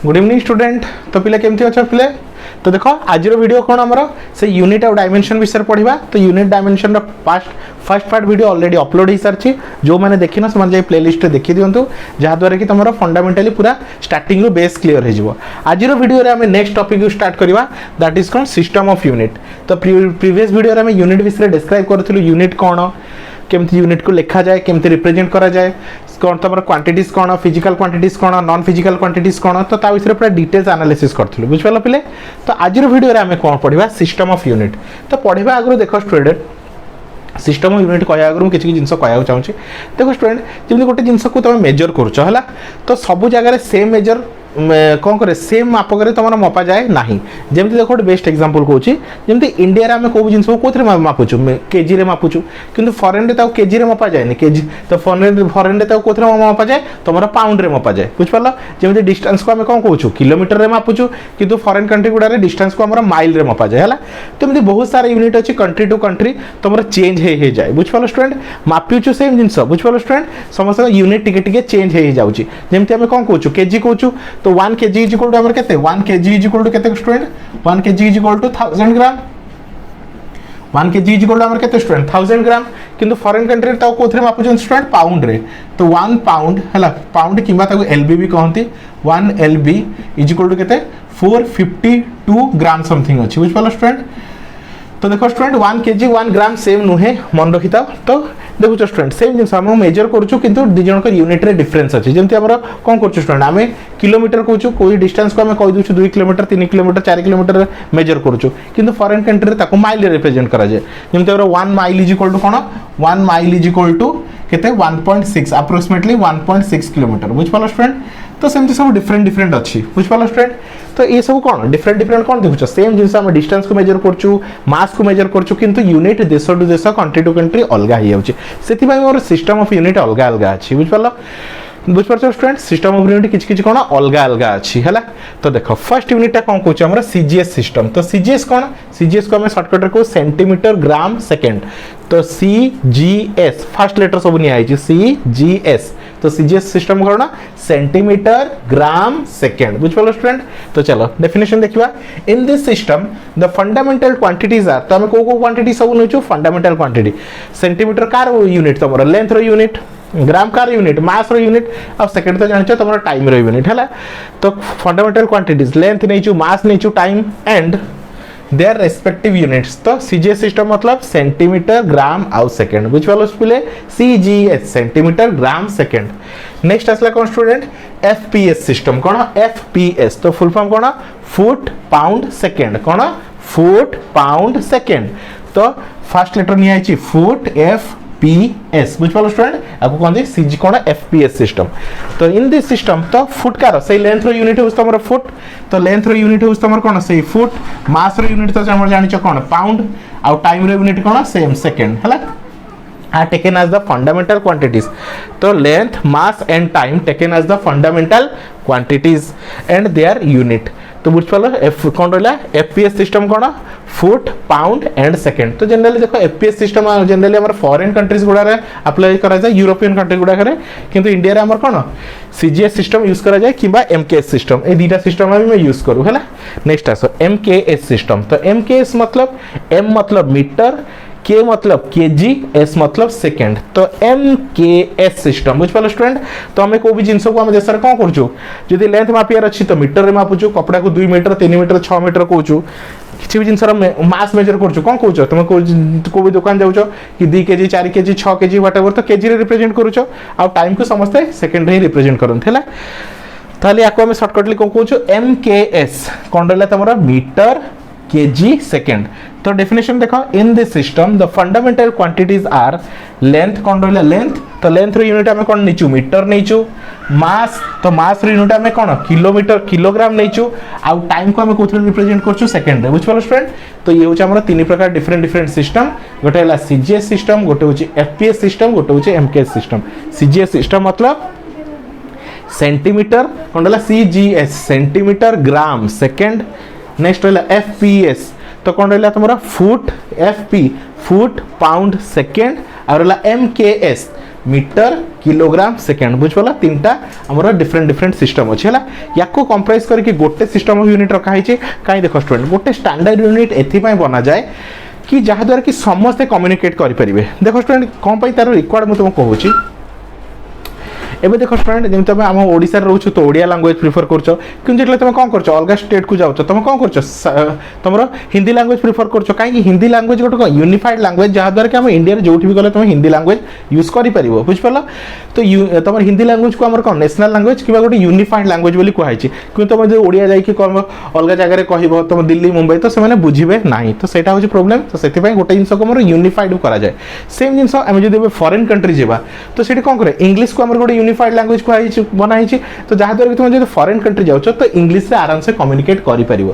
Good evening student. तो पिले केमती अच्छा पिले। तो देखो आज वीडियो कौन आमर से यूनिट और डायमेंशन विषय पढ़ा। तो unit dimension first part video already upload हो सारी। जो मैंने देखी ना से प्लेलिस्ट देखी दिंतु जहाँद्वारा कि तुम फंडामेंटाली पूरा स्टार्टिंग रू बेस क्लीयर हो। आज वीडियो आम नेक्स्ट टॉपिक स्टार्ट करवा दैट इज कौन सिस्टम ऑफ यूनिट। तो प्रीवियस वीडियो आम यूनिट विषय डिस्क्राइब करूँ यूनिट कौन केमती यूनिट को लिखा जाए केमती रिप्रेजेंट करा जाए कौन तुम क्वांटिटीज कौन फिजिकल क्वांटिटीज कौन नॉन फिजिकल क्वांटिटीज कौन। तो ता विषय पूरा डिटेल्स एनालिसिस करूँ बुझिपाल पिले। तो आज वीडियो आम कौन पढ़ा सिस्टम ऑफ यूनिट। तो पढ़ा आगु देख स्टूडेंट सिस्टम ऑफ यूनिट कह आगु किसी जिन कहना चाहिए। देखो स्टूडेंट जमी गोटे जिनस को तुम मेजर करुच है तो सब जगह सेम मेजर कौन करे सेम मापक तुम मपा जाए ना। जमी देख गोटे बेस्ट एग्जांपल कहूँ जमी इंडिया आम कौ जिन कौन मापुचु केजी मापुचु कि फरेन में केजी मपा जाए केजी। तो फरेन में कौन मपा जाए तुम पाउंड रे मपा जाए बुझिपाल। जमी डिस्टेंस को आम कौन कहूँ किलोमीटर में मापुचु कि फरेन कंट्री गुड़ा डिस्टेंस को आम माइल रे मपा जाए है। तो एमती बहुत सारा यूनिट अच्छी कंट्री टू कंट्री तुम चेंज हो जाए बुझिपाल स्टूडेंट। मापुचु सेम जिन बुझिपाल स्टूडेंट समस्त यूनिट टिके चेंज हो जाऊँगी। जमी आम कौन कहूँ केजी कहूँ तो 1 kg इज इक्वल टू हमर केते 1 kg इज इक्वल टू केते student 1 kg is equal to 1000 gram 1 kg is equal to हमर केते स्टूडेंट 1000 ग्राम। किंतु फॉरेन कंट्री रे ताऊ कोथरे मापुचन स्टूडेंट पाउंड रे। तो 1 पाउंड हला पाउंड किबा ताऊ एलबी भी कहंती 1 एलबी इज इक्वल टू केते 452 ग्राम समथिंग अछि बुझिपाल स्टूडेंट। तो देखो स्टूडेंट 1 kg 1 ग्राम सेम नुहे मन रखी था। तो देखो स्टूडेंट सेम जिन आम मेजर करूँ किंतु दिज जन यूनिट रे डिफरेंस अच्छी। जमी आम कौन कर स्टूडेंट आम किलोमीटर कहूँ कोई डिस्टेंस को आम कह दूँ 2 किलोमीटर 3 किलोमीटर 4 किलोमीटर मेजर करूँ किंतु फॉरेन कंट्री रे माइल रिप्रेजेंट करा जाए। जमी 1 माइल इज इक्वल टू कौन 1 माइल इज इक्वल टू केते 1.6 अप्रोक्सीमेटली 1.6 किलोमीटर बुझिपाल स्टूडेंट। तो सेमती सब डिफरेंट अच्छी बुझिपाल स्टूडेंट। तो ये सब कौन डिफरेंट कौन देखुच सेम जिन आम डिस्टेंस को मेजर करूँ मास को मेजर करूँ किंतु यूनिट देश टू देश कंट्री टू कंट्री अलग हो जाऊँगी से मोर सिस्टम ऑफ यूनिट अलग अलग अच्छी बुझिपाल बुझिपार स्टूडेंट। सिस्टम ऑफ यूनिट किसी कौन अलग अलग अच्छी है। तो देख फर्स्ट यूनिटा कौन कहूँ सीजीएस सिस्टम। तो सीजीएस कौन सीजीएस को आम सर्टकट रे कहूँ सेंटीमीटर ग्राम सेकेंड। तो सीजीएस फर्स्ट लेटर सब निहाई सीजीएस। तो सीजीएस सिस्टम कौन सेंटीमीटर ग्राम सेकेंड बुझिपाल स्टूडेंट। तो चलो डेफिनेशन देखिबा। In this system the fundamental quantities are. तो आम को क्वांटिटी सब नैचु फंडामेंटल क्वांटिटी सेंटीमीटर कार यूनिट तुम लेंथ रो यूनिट ग्राम कार यूनिट मास रो यूनिट और सेकंड तो जानिछ तुम टाइम रो यूनिट है। तो फंडामेंटल क्वांटिटीज लेंथ नैचु मास नैचु time and their respective units. तो सीजीएस सिस्टम मतलब सेंटीमीटर ग्राम आउ सेकंड बुझिपाल पिले CGS centimetre gram second. Next आसला कौन स्टूडेंट एफपीएस सिस्टम कौन एफपीएस। तो फुल फॉर्म कौन फुट पाउंड सेकंड कौन फुट पाउंड सेकंड। तो फर्स्ट लेटर निहाई फुट एफ पीएस बुझिपाल स्टूडेंट आपको कहते सीजी कौन एफपीएस सिस्टम। तो इन दिस सिस्टम तो फुट कार से लेंथ रो यूनिट हो तुम फुट। तो लेंथ रो यूनिट हो तुम कौन से फुट मास रो यूनिट तो जानिछ कौन पाउंड आउ टाइम रो यूनिट कौन सेम सेकंड है are taken as the fundamental quantities. तो length mass and time taken as the fundamental quantities and their unit. तो बुझिपाल एफ कौन रहा एफपीएस सिस्टम कौन फुट पाउंड एंड सेकंड। तो जनरली देखो एफपीएस सिस्टम जनरली आम foreign countries गुड़ा apply करा जाए यूरोपियन कंट्री गुड़ा किंतु इंडिया रे आम कौन सीजीएस सिस्टम यूज करा जाए किंबा एमकेएस सिस्टम ए दुटा सिस्टम मैं यूज करूँ है। नेक्स्ट आसो एमकेएस सिस्टम। तो एमकेएस मतलब एम मतलब मीटर के मतलब केजी एस मतलब सेकेंड। तो एम के एस सिस्टम बुझिपाल स्टूडेंट। तो आम को भी जिन को आम देश कौन करूँ जदि लेंथ मापियार अच्छी तो मीटर रे मापुचु कपड़ा को 2 मीटर 3 मीटर 6 मीटर कहूँ किसी भी जिन मास मेजर करूँ कौन कहूँ तुम को भी दुकान जाऊँ कि 2 kg 4 kg 6 kg what ever तो केजी रे रिप्रेजेंट करूँ आ टाइम को समस्ते सेकेंड रे रिप्रेजेंट करते है। ताले याको आम सर्टकटली कौन कहूँ एम के एस कौन रहा तुम मीटर केजी सेकेंड। तो डेफिनेशन देखो in this system the fundamental quantities are length कौन रहा लेंथ। तो लेंथ रो यूनिट आम कौन नहींचु मीटर नहींचु मास। तो मास रो यूनिट आम कौन किलोमीटर किलोग्राम नहींचु आउ टाइम को आम कोथरे रिप्रेजेंट करछु सेकंड रे बुझिपाल स्टूडेंट। तो ये होछ हमर तीन प्रकार डिफरेंट सिस्टम गोटे हला सीजीएस सिस्टम गोटे होछि एफपीएस सिस्टम गोटे होछि एमकेएस सिस्टम। सीजीएस सिस्टम मतलब सेंटीमीटर कौन रहा CGS centimetre gram second. Next रहा एफपीएस तो कौन रहा तुम foot FP foot pound second और रहा एमकेएस मीटर किलोग्राम सेकेंड बुझिपाल तीनटा आमर डिफरेंट डिफरेंट सिस्टम अच्छे है या कंप्राइज करके गोटे सिस्टम ऑफ यूनिट रखाई कहीं देख स्टूडेंट गोटे स्टैंडर्ड यूनिट एथिपाई बना जाए कि जहाँद्वारा कि समस्ते कम्युनिकेट करेंगे देख स्टूडेंट कौन पर तार रिक्वायर्ड मुझे कहूँ एबे देख स्टूडेंट जमी तुम आम ओडिशा रोच तो ओडिया लैंग्वेज प्रिफर कर कि तुम कौन कर अलग स्टेट को जाओ तुम कौन कर तुम हिंदी लैंग्वेज प्रिफर कर कहीं हिंदी लैंग्वेज गोटे यूनिफाइड लैंग्वेज जहाँद्वारा कि आम इंडिया जो भी गले तुम हिंदी लैंग्वेज यूज कर बुझिपाल तो तुम हिंदी लैंग्वेज को आम कौन नेशनल लैंग्वेज कि गोटे यूनिफाइड लैंग्वेज बोली कहुई कि तुम जो ओडिया जाकि अलग जगह कह तुम दिल्ली मुंबई तो से बुझे ना तो सही हूँ प्रोब्लेम तो से गोटे जिन को यूनिफाइड कराए सेम जिन आम जो फॉरेन कंट्री जावा तो सीट कौन करे इंग्लिश को आम गोटे यूनिफाइड लैंग्वेज को बनाई तो जहाँद्वारा कि तुम जो फॉरेन कंट्री जाओ तो इंग्लिश से आराम से कम्युनिकेट कर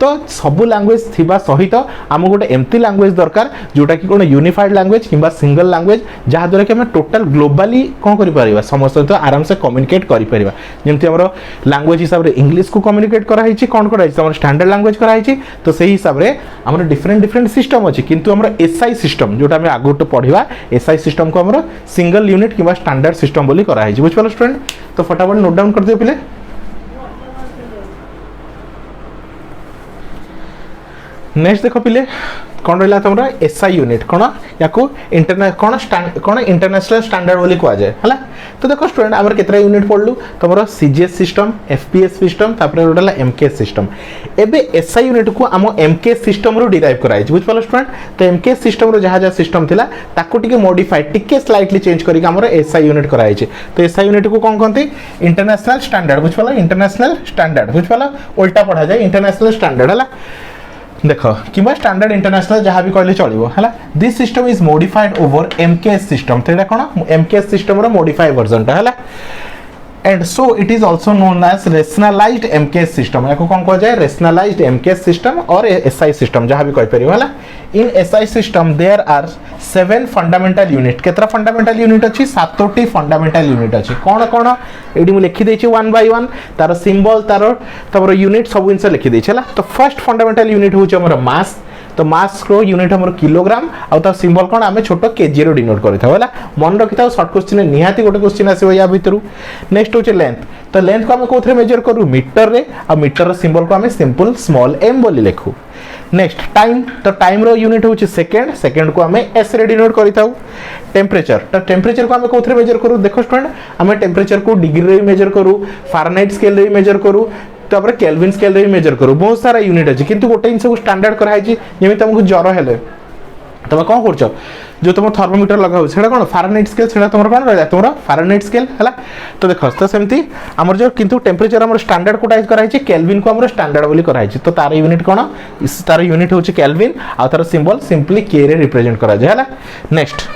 तो सबू लैंग्वेज थिबा सहित आम गोटे एमती लैंग्वेज दरकार जोटा कि गोटे यूनिफाइड लैंग्वेज किंबा सिंगल लैंग्वेज जहाँद्वारा कि आम टोटाल ग्लोबाली कौन कर समस्त सहित आराम से कम्युनिकेट कर जमती आम लैंग्वेज हिसाब से इंग्लिश को कम्युनिकेट कराई कौन कराई स्टैंडर्ड लैंग्वेज कराई तो से हिसाब से आम डिफरेंट डिफरेंट सिस्टम अच्छी किंतु आम एसआई सिस्टम जोटा आम आगु पढ़ा एसआई सिस्टम को आम सिंगल यूनिट कि स्टैंडर्ड सिस्टम बोली कराई बुझिपाल स्टूडेंट तो फटाफट नोट डाउन कर दियो पिले नेक्स्ट देख पिले कौन रहा तुम एसआई यूनिट कौन या कौन इंटरनेशनल स्टैंडर्ड बोली कह जाए है तो देखो स्टूडेंट आम केतरा यूनिट पढ़लु तुम सीजीएस सिस्टम एफपीएस सिस्टम गोटे एमकेएस सिस्टम एबे एसआई यूनिट को आम एमकेएस सिस्टम रू डिराइव कराई बुझिपाल स्टूडेंट तो एमकेएस सिस्टम रो जहाँ जहाँ सिस्टम थिला ताको टिके मॉडिफाइड टिके स्लाइटली चेंज करके आम एसआई यूनिट कराई तो एसआई यूनिट को कौन कहते इंटरनेशनल स्टैंडर्ड बुझिपाल इंटरनेशनल स्टैंडर्ड बुझिपाल उल्टा पढ़ा जाए इंटरनेशनल स्टैंडर्ड है देख कि स्टैंडर्ड इंटरनेशनल जहाँ भी कहले चलो है this system is modified over MKS system तो कौन एमकेएस सिस्टम रो मॉडिफाइड वर्जन है and so it is also known as rationalised MKS system या कौन कह जाए रेशनलाइज्ड एमकेएस सिस्टम और एसआई सिस्टम जहाँ भी कहीपर है in SI system there are 7 fundamental unit केतरा फंडामेंटल यूनिट अच्छी 7टी फंडामेंटल यूनिट अच्छी कौन कौन ये मुझे लिखिदे 1 by 1 तार सिंबल तार यूनिट सब जिन लिखिदे तो फर्स्ट फंडामेंटल यूनिट हूँ आम मास तो मास रो यूनिट हमर किलोग्राम आउ ता सिंबल कोन आमे छोटो केजी रो डिनोट करिथा होला मन रखिथा शॉर्ट क्वेश्चन निहाती गोटे क्वेश्चन आसीबो या भितरु नेक्स्ट होचे लेंथ तो लेंथ को आमे कोथरे मेजर करू मीटर रे आ मीटर रो सिंबल को आमे सिंपल स्मॉल m बोली लिखू नेक्स्ट टाइम तो टाइम रो यूनिट होचे सेकंड सेकंड को आमे s रे डिनोट करिथाउ टेम्परेचर तो टेम्परेचर को आमे कोथरे मेजर करू देखो स्टूडेंट आमे टेम्परेचर को डिग्री रे मेजर करू फारेनहाइट स्केल रे मेजर करू तो केल्विन स्केल रे मेजर करू बहुत सारा यूनिट अछि किंतु गोटे जिन सब स्टैंडर्ड कराई छि जेमि तुमको ज्वर हेले तुम कौन कर जो तुम थर्मोमीटर लगाओ से कौन फारेनहाइट स्केल से तुम कौन रहा तुम फारेनहाइट स्केल है तो देख तो सेमती आमर जो किंतु टेम्परेचर आमर स्टैंडर्ड कोटा कराई केल्विन को आमर स्टैंडर्ड बोली कराई तो तार यूनिट कौन तार यूनिट होची केल्विन आ तार सिंबल सिंपली के रे रिप्रेजेंट करा जाय है नेक्स्ट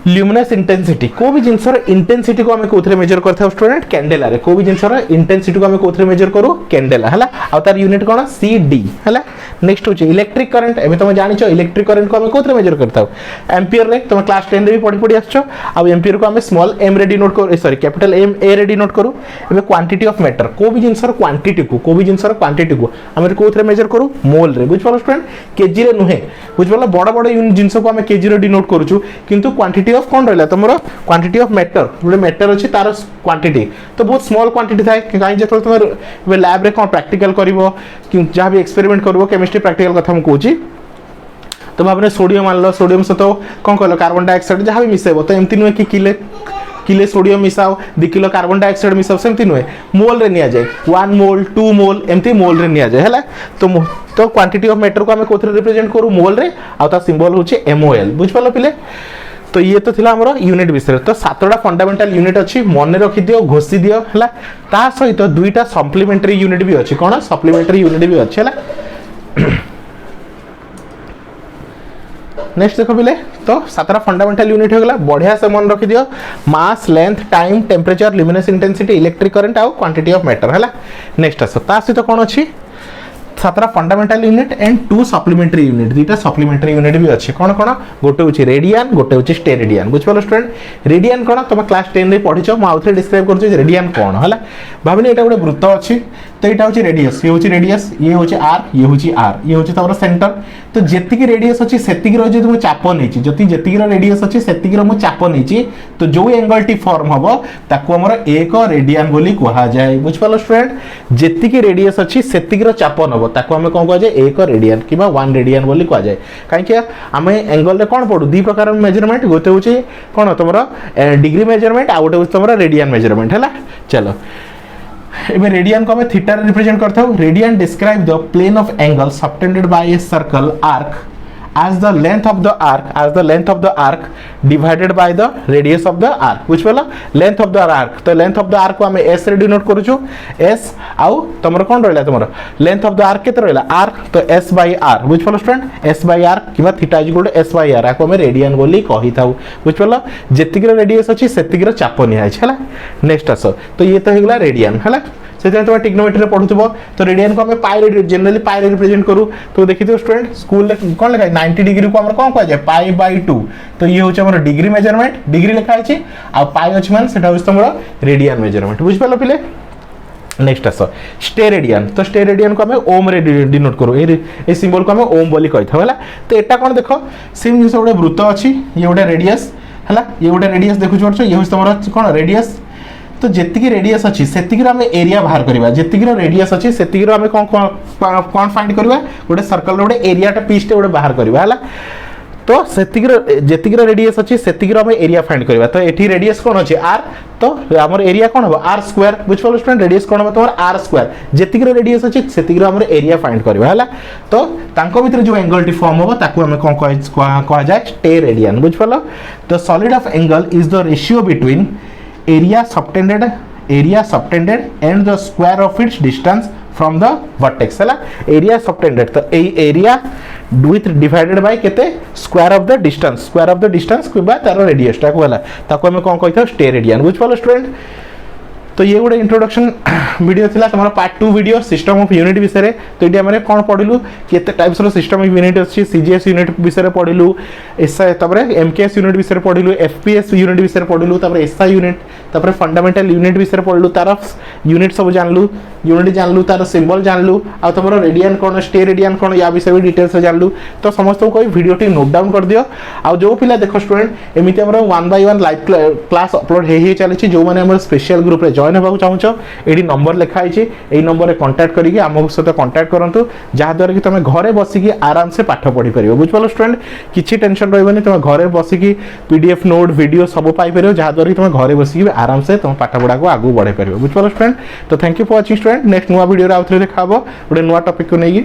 ल्यूमिनस इंटेंसिटी को भी जिनसर इंटेंसिटी को हमें कोथरे मेजर करथा स्टूडेंट कैंडेला रे को भी जिनसर इंटेंसिटी को हमें कोथरे मेजर करू कैंडेला हला आ तार यूनिट कोन सीडी हला नेक्स्ट होचे इलेक्ट्रिक करंट एबे तुम जानि छ इलेक्ट्रिक करंट को हमें कोथरे मेजर करथाउ एम्पियर रे तुम क्लास 10 रे भी पढी पढी आछो आ एम्पियर को हमें स्मॉल m रे डिनोट कर सॉरी कैपिटल m a रे डिनोट करू एबे क्वांटिटी ऑफ मैटर को भी जिनसर क्वांटिटी को भी जिनसर क्वांटिटी को हमें कोथरे मेजर करू मोल रे बुझ पालो स्टूडेंट केजी रे नुहे बुझ पालो बड़ बड़ जिनस को हमें केजी रे डिनोट करूछु किंतु क्वांटिटी ऑफ कौन रहा तुम क्वांटिटी ऑफ मैटर गोटे मैटर अच्छी तार क्वांटिटी तो बहुत स्मॉल क्वांटिटी थाए कहीं जो तुम लैब रे कौन प्रैक्टिकल करिवो जहाँ भी एक्सपेरिमेंट करिवो केमिस्ट्री प्रैक्टिकल कथा हम कहूँ तो भावने सोडियम मान लो सोडियम सहित कौन कहल कार्बन डाइऑक्साइड जहाँ भी मिसेब तो एमती नुहे कि किले सोडियम मिसाओ 2 किलो कार्बन डाइऑक्साइड मिसाओ सेमती नुहे मोल रे निया जाए 1 मोल 2 मोल एमती मोल रे निया जाए है तो क्वांटिटी ऑफ मैटर को आम कोथरे रिप्रेजेंट करू मोल रे आ ता सिंबल होचे MOL बुझ पालो पिले तो ये तो थिला हमरो यूनिट विषय तो 7टा फंडामेंटल यूनिट अच्छी मन रखि दियो घोषी दियो है ता सहित 2टा सप्लीमेंटरी यूनिट भी अच्छी कौन सप्लीमेंटरी यूनिट भी अच्छी है नेक्स्ट देखो पिले तो 7टा फंडामेंटल यूनिट हो गला बढ़िया से मन रखि दियो mass length time temperature luminous intensity electric current आउ क्वांटिटी ऑफ मैटर है नेक्स्ट आस ता सहित कौन अच्छी 7टा fundamental unit and 2 supplementary unit 2टा सप्लीमेंटरी यूनिट भी अच्छे कौन कौन गोटे होची रेडियन गोटे होची स्टेरेडियन बुझ पालो स्टूडेंट रेडियन कौन तुम क्लास 10 रे पढ़ी छ म आउथरे डिस्क्राइब करछु रेडियन कौन हला भाबिनी एटा गोटे वृत्त अछि तो यहाँ हूँ रेडियस, ये हूँ रेडियस, ये हूँ आर, ये हूँ आर, ये हूँ तुम सेंटर। तो जीक रेडियस अच्छी से मुझे चाप नहीं, जदि जीक रेडियस अच्छी से मुझे चाप नहीं, तो जो एंगल टी फॉर्म हम ताको हमर एक रेडियन बोली कहा जाए। बुझिपाल स्टूडेंट, जीक रेडियस अच्छी से चाप नब ताको हमें कौन कह जाए एक रेडियन कि 1 रेडियन बोली कहा जाए। कहीं आम एंगल कौन पढ़ू दी प्रकार मेजरमेंट, गोटे हूँ कौन तुम डिग्री मेजरमेंट आ गोटे हूँ तुम रेडियन मेजरमेंट है। चलो एबे रेडियन को हमें थीटा रिप्रेजेंट करता हूं। Radian describe the plane of angle subtended by a circle arc as the length of the arc divided by the radius of the arc। बुझिपाला लेंथ ऑफ द आर्क, तो length of the arc को हमें s रे denote करूछु, s आउ तमरो कोन रहला तमरो लेंथ ऑफ द आर्क केते रहला r, तो s by r। बुझिपाला स्टूडेंट s by r किबा theta is equal to s by r आको हमें रेडियन बोली कहि थाउ। बुझिपाला जेतिक रेडियस अछि सेतिक चाप निया छै हला। नेक्स्ट आसो, तो ये तो हेगला रेडियन हला। से तुम ट्रिग्नोमेट्री पढ़ुव तो रेडियन को हमें पाई जनरली पाई रिप्रेजेंट करूँ। तो देखिए स्टूडेंट स्कूल कौन लिखा है 90 डिग्री को कौन कह जाए पाई बाई 2। तो ये हूँ हमारे डिग्री मेजरमेंट, डिग्री लिखाई आ पाई अच्छे मान से तुम रेडियन मेजरमेंट। बुझिपाल पिले। नेक्स्ट आस स्टे रेडियन, तो स्टे रेडियन को हमें ओम रे डिनोट करूँ, ये सिंबल को हमें ओम बोली कही था। तो यहाँ कौन देख सेम जिन गोटे वृत्त अच्छी, ये गोटे रेडियस है, ये गोटे रेडियस देखु ये हूँ तुम कौन रेडियस। तो जीक रेडियस अच्छी से एरिया बाहर करवा, जीक रेडियस अच्छी से कौन कौन फाइंड करवा गोटे सर्कल गोटे एरियाटा पीसटे गोटे बाहर करवा है। तो जीक रेडियस अच्छी से एरिया फाइंड करवा। तो ये रेडियस कौन अच्छे आर, तो आम एरिया कौन हम आर स्क्वायर। बुझिपाल स्टूडेंट रेडियस कौन हम तुम आर स्क्वायर, जीक रेडियस अच्छी से एरिया फाइंड करवा है। तो भीतर जो एंगल टी फॉर्म हम ताकू हमें कौन कह जाए स्टे रेडियन। बुझिपाल। The solid of angle is the ratio between area subtended and the square of its distance from the vertex है। area subtended तो area with divided by केते square of the distance किबा तार radius टाको हला ताको हमें कौन कहता स्टे रेडियन। बुझिपाल स्टूडेंट। तो ये गोटे इंट्रोडक्शन वीडियो थिला तुम part 2 video system of unit विषय। तो ये आम कौन पढ़लु केते टाइप्स रो सिस्टम ऑफ यूनिट अच्छी, सीजीएस यूनिट विषय पढ़लु, एसआई एमकेएस यूनिट विषय पढ़लु, एफपीएस यूनिट विषय पढ़लु, एसआई यूनिट, फंडामेंटल यूनिट विषय पढ़लु, तार यूनिट सब जानलु, यूनिट जानलु, तार सिंबल जानलु, आ तुम रेडियन कौन स्टे रेडियन कौन या विषय भी डिटेल्स जानलु। तो समस्त को वीडियो टी नोट डाउन कर दियो। आ जो पिला देखो स्टूडेंट एमती 1 by 1 लाइव क्लास अपलोड हो चली, जो मैंने स्पेशल ग्रुप रे जॉइन होगा चाहूँ ये नंबर लिखाई, यही नंबर कंटाक्ट करके आम सहित कंटाक्ट करूँ, जहाँद्वारा कि तुम घरे बसिकी आराम से पाठ पढ़ी पार। बुझिपाल स्टूडेंट, किसी टेंशन रही तुम घरे बसिकी पीडीएफ नोट वीडियो सब पाइपर, जहाँद्वारा कि तुम घरे बसिकी आराम से तुम पाठ पढ़ा को आगू बढ़ाई पार। बुझिपाल स्टूडेंट। तो thank you for watching student. Next नुआ वीडियो आउ थे देखा गोटे नुआ टॉपिक को नहीं।